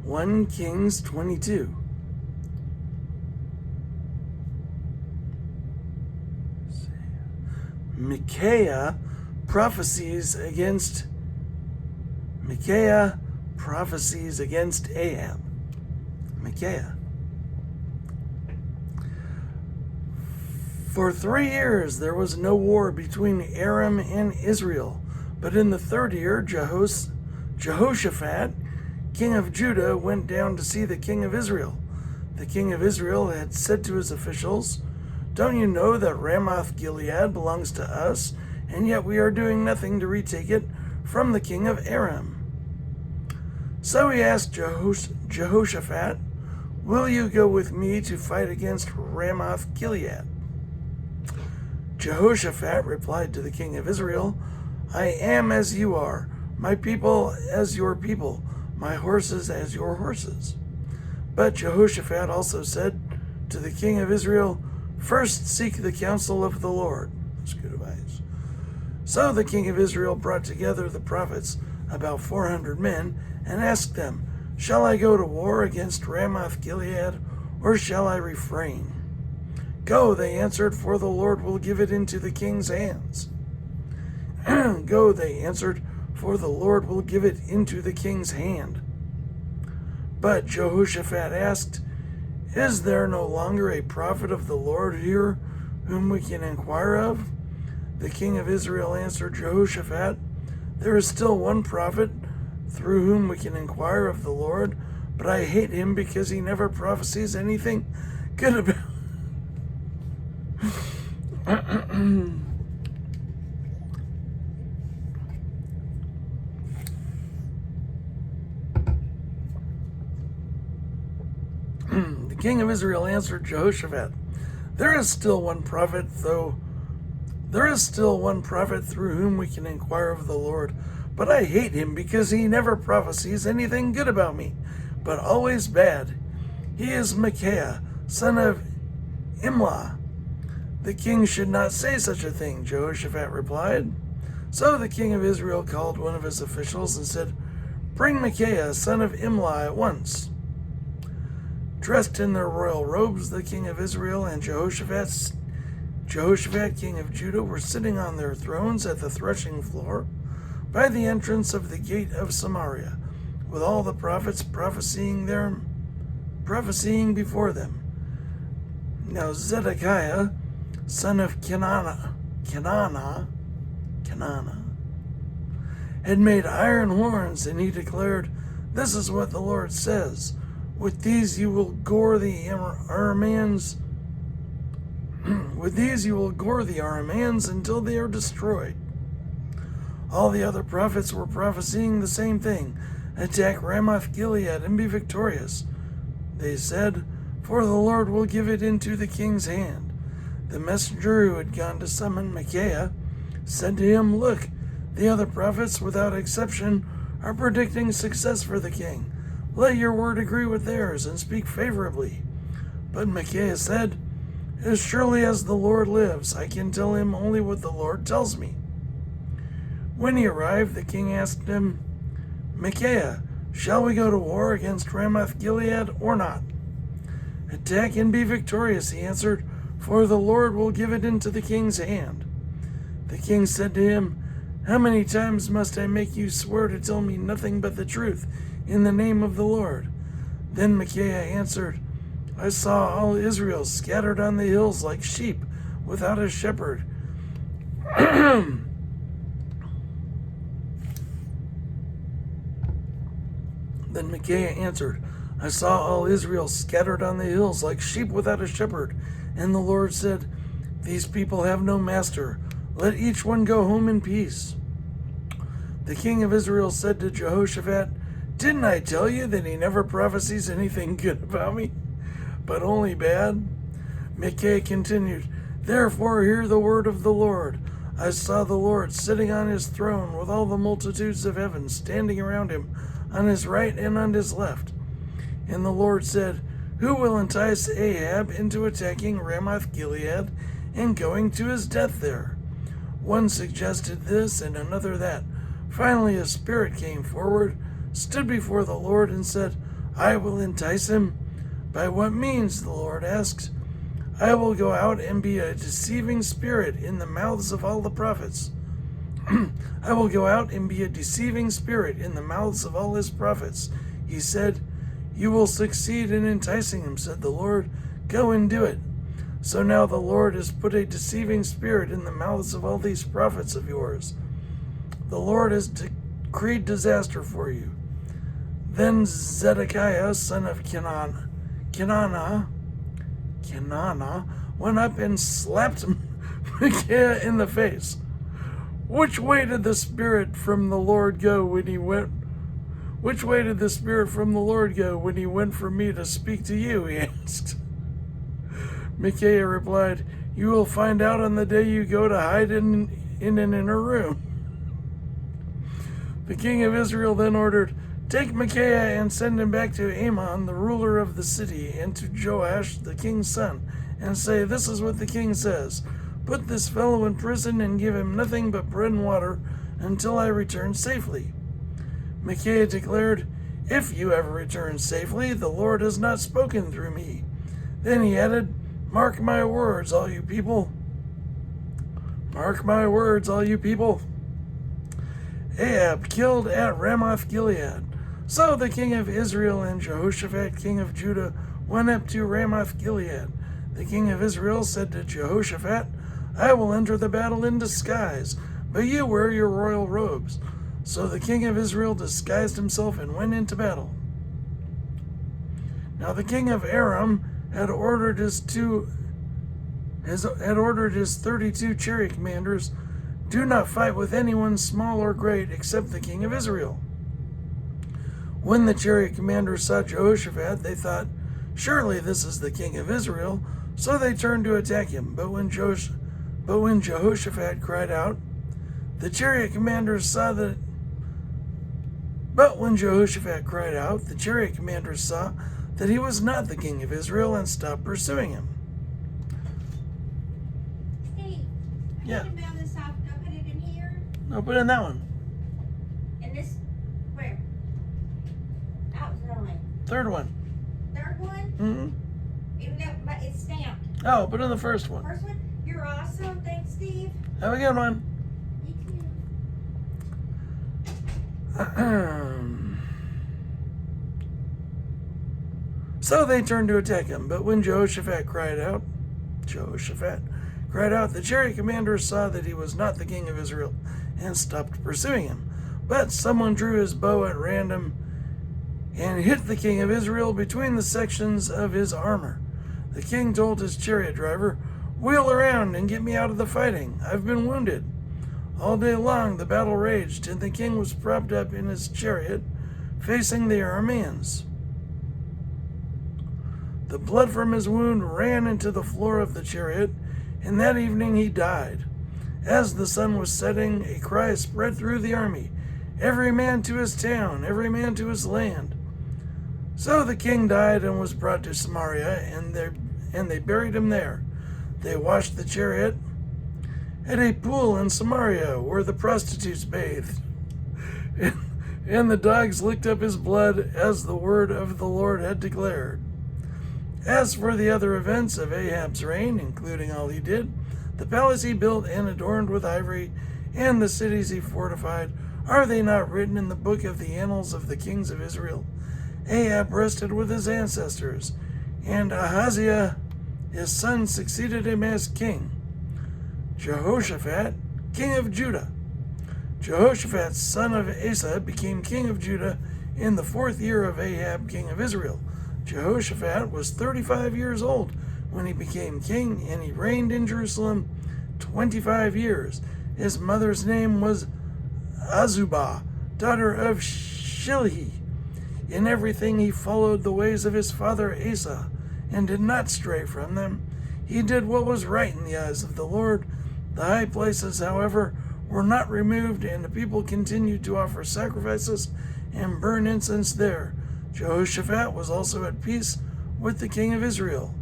1 Kings 22. Micaiah prophecies against Ahab. Micaiah. For 3 years there was no war between Aram and Israel, but in the 3rd year Jehoshaphat, king of Judah, went down to see the king of Israel. The king of Israel had said to his officials, "Don't you know that Ramoth Gilead belongs to us, and yet we are doing nothing to retake it from the king of Aram?" So he asked Jehoshaphat, "Will you go with me to fight against Ramoth Gilead?" Jehoshaphat replied to the king of Israel, "I am as you are, my people as your people, my horses as your horses." But Jehoshaphat also said to the king of Israel, "First seek the counsel of the Lord." That's good advice. So the king of Israel brought together the prophets, about 400 men, and asked them, "Shall I go to war against Ramoth Gilead, or shall I refrain?" "Go," they answered, "for the Lord will give it into the king's hands." "Go," they answered, "for the Lord will give it into the king's hand." But Jehoshaphat asked, "Is there no longer a prophet of the Lord here whom we can inquire of?" The king of Israel answered Jehoshaphat, "There is still one prophet through whom we can inquire of the Lord, but I hate him because he never prophesies anything good about The king of Israel answered Jehoshaphat, There is still one prophet through whom we can inquire of the Lord, but I hate him because he never prophesies anything good about me, but always bad. He is Micaiah, son of Imlah." "The king should not say such a thing," Jehoshaphat replied. So the king of Israel called one of his officials and said, "Bring Micaiah, son of Imlah, at once." Dressed in their royal robes, the king of Israel and Jehoshaphat, king of Judah, were sitting on their thrones at the threshing floor by the entrance of the gate of Samaria, with all the prophets prophesying before them. Now Zedekiah, son of Kenana, had made iron horns, and he declared, "This is what the Lord says. With these you will gore the Arameans. With these you will gore the Arameans until they are destroyed." All the other prophets were prophesying the same thing. "Attack Ramoth Gilead and be victorious," they said, "for the Lord will give it into the king's hand." The messenger who had gone to summon Micaiah said to him, "Look, the other prophets, without exception, are predicting success for the king. Let your word agree with theirs and speak favorably." But Micaiah said, "As surely as the Lord lives, I can tell him only what the Lord tells me." When he arrived, the king asked him, "Micaiah, shall we go to war against Ramoth Gilead or not?" "Attack and be victorious," he answered, "for the Lord will give it into the king's hand." The king said to him, "How many times must I make you swear to tell me nothing but the truth in the name of the Lord?" Then Micaiah answered, "I saw all Israel scattered on the hills like sheep without a shepherd." Then Micaiah answered, "I saw all Israel scattered on the hills like sheep without a shepherd. And the Lord said, 'These people have no master. Let each one go home in peace.'" The king of Israel said to Jehoshaphat, "Didn't I tell you that he never prophesies anything good about me, but only bad?" Micaiah continued, "Therefore hear the word of the Lord. I saw the Lord sitting on his throne with all the multitudes of heaven standing around him on his right and on his left. And the Lord said, 'Who will entice Ahab into attacking Ramoth Gilead and going to his death there?' One suggested this and another that. Finally a spirit came forward, stood before the Lord, and said, I will entice him. By what means, the Lord asked. I will go out and be a deceiving spirit in the mouths of all the prophets. I will go out and be a deceiving spirit in the mouths of all his prophets. He said, You will succeed in enticing him, said the Lord. Go and do it. So now the Lord has put a deceiving spirit in the mouths of all these prophets of yours. The Lord has decreed disaster for you. Then Zedekiah, son of Kenana, went up and slapped Micaiah in the face. Which way did the Spirit from the Lord go when he went? Which way did the Spirit from the Lord go when he went for me to speak to you? He asked. Micaiah replied, You will find out on the day you go to hide in an inner room. The king of Israel then ordered, Take Micaiah and send him back to Amon, the ruler of the city, and to Joash, the king's son, and say, This is what the king says. Put this fellow in prison and give him nothing but bread and water until I return safely. Micaiah declared, If you ever return safely, the Lord has not spoken through me. Then he added, Mark my words, all you people. Mark my words, all you people. Ahab killed at Ramoth Gilead. So the king of Israel and Jehoshaphat, king of Judah, went up to Ramoth Gilead. The king of Israel said to Jehoshaphat, I will enter the battle in disguise, but you wear your royal robes. So the king of Israel disguised himself and went into battle. Now the king of Aram had ordered his 32 chariot commanders, Do not fight with anyone small or great except the king of Israel. When the chariot commanders saw Jehoshaphat, they thought, Surely this is the king of Israel. So they turned to attack him. But when Jehoshaphat cried out, the chariot commanders saw that he was not the king of Israel and stopped pursuing him. Steve, Yeah. you can mail this off. Don't put it in here. No, put it in that one. And this, where? That was only Third one. third one. Mm-hmm. Even though, but it's stamped. Oh, put it in the first one. First one. You're awesome. Thanks, Steve. Have a good one. You too. So they turned to attack him, but when Jehoshaphat cried out, the chariot commanders saw that he was not the king of Israel and stopped pursuing him. But someone drew his bow at random and hit the king of Israel between the sections of his armor. The king told his chariot driver, Wheel around and get me out of the fighting. I've been wounded. All day long the battle raged, and the king was propped up in his chariot, facing the Arameans. The blood from his wound ran into the floor of the chariot, and that evening he died. As the sun was setting, a cry spread through the army, Every man to his town, every man to his land. So the king died and was brought to Samaria, and they buried him there. They washed the chariot at a pool in Samaria where the prostitutes bathed. And the dogs licked up his blood as the word of the Lord had declared. As for the other events of Ahab's reign, including all he did, the palace he built and adorned with ivory, and the cities he fortified, are they not written in the book of the annals of the kings of Israel? Ahab rested with his ancestors, and Ahaziah his son succeeded him as king. Jehoshaphat, king of Judah. Jehoshaphat, son of Asa, became king of Judah in the 4th year of Ahab, king of Israel. Jehoshaphat was 35 years old when he became king, and he reigned in Jerusalem 25 years. His mother's name was Azubah, daughter of Shilhi. In everything he followed the ways of his father Asa, and did not stray from them. He did what was right in the eyes of the Lord. The high places, however, were not removed, and the people continued to offer sacrifices and burn incense there. Jehoshaphat was also at peace with the king of Israel.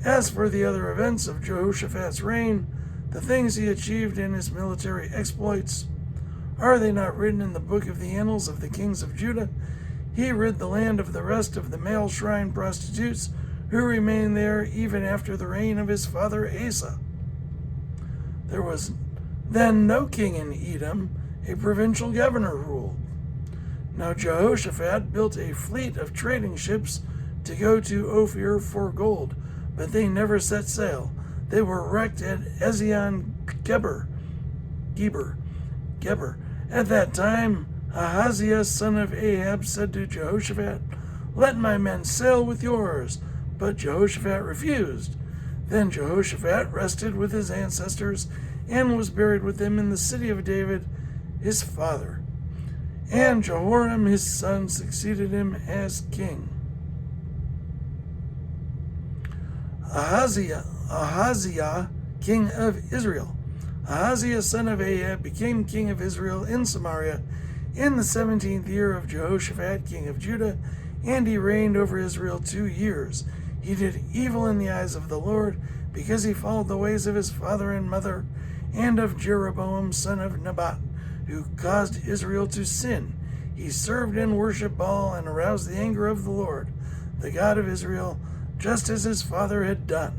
As for the other events of Jehoshaphat's reign, the things he achieved in his military exploits, are they not written in the book of the annals of the kings of Judah? He rid the land of the rest of the male shrine prostitutes who remained there even after the reign of his father Asa. There was then no king in Edom, a provincial governor ruled. Now Jehoshaphat built a fleet of trading ships to go to Ophir for gold, but they never set sail. They were wrecked at Ezion-Geber. At that time, Ahaziah son of Ahab said to Jehoshaphat, "Let my men sail with yours." But Jehoshaphat refused. Then Jehoshaphat rested with his ancestors and was buried with them in the city of David, his father. And Jehoram his son succeeded him as king. Ahaziah, king of Israel. Ahaziah son of Ahab became king of Israel in Samaria in the 17th year of Jehoshaphat, king of Judah, and he reigned over Israel 2 years. He did evil in the eyes of the Lord, because he followed the ways of his father and mother, and of Jeroboam son of Nebat, who caused Israel to sin. He served and worshipped Baal and aroused the anger of the Lord, the God of Israel, just as his father had done.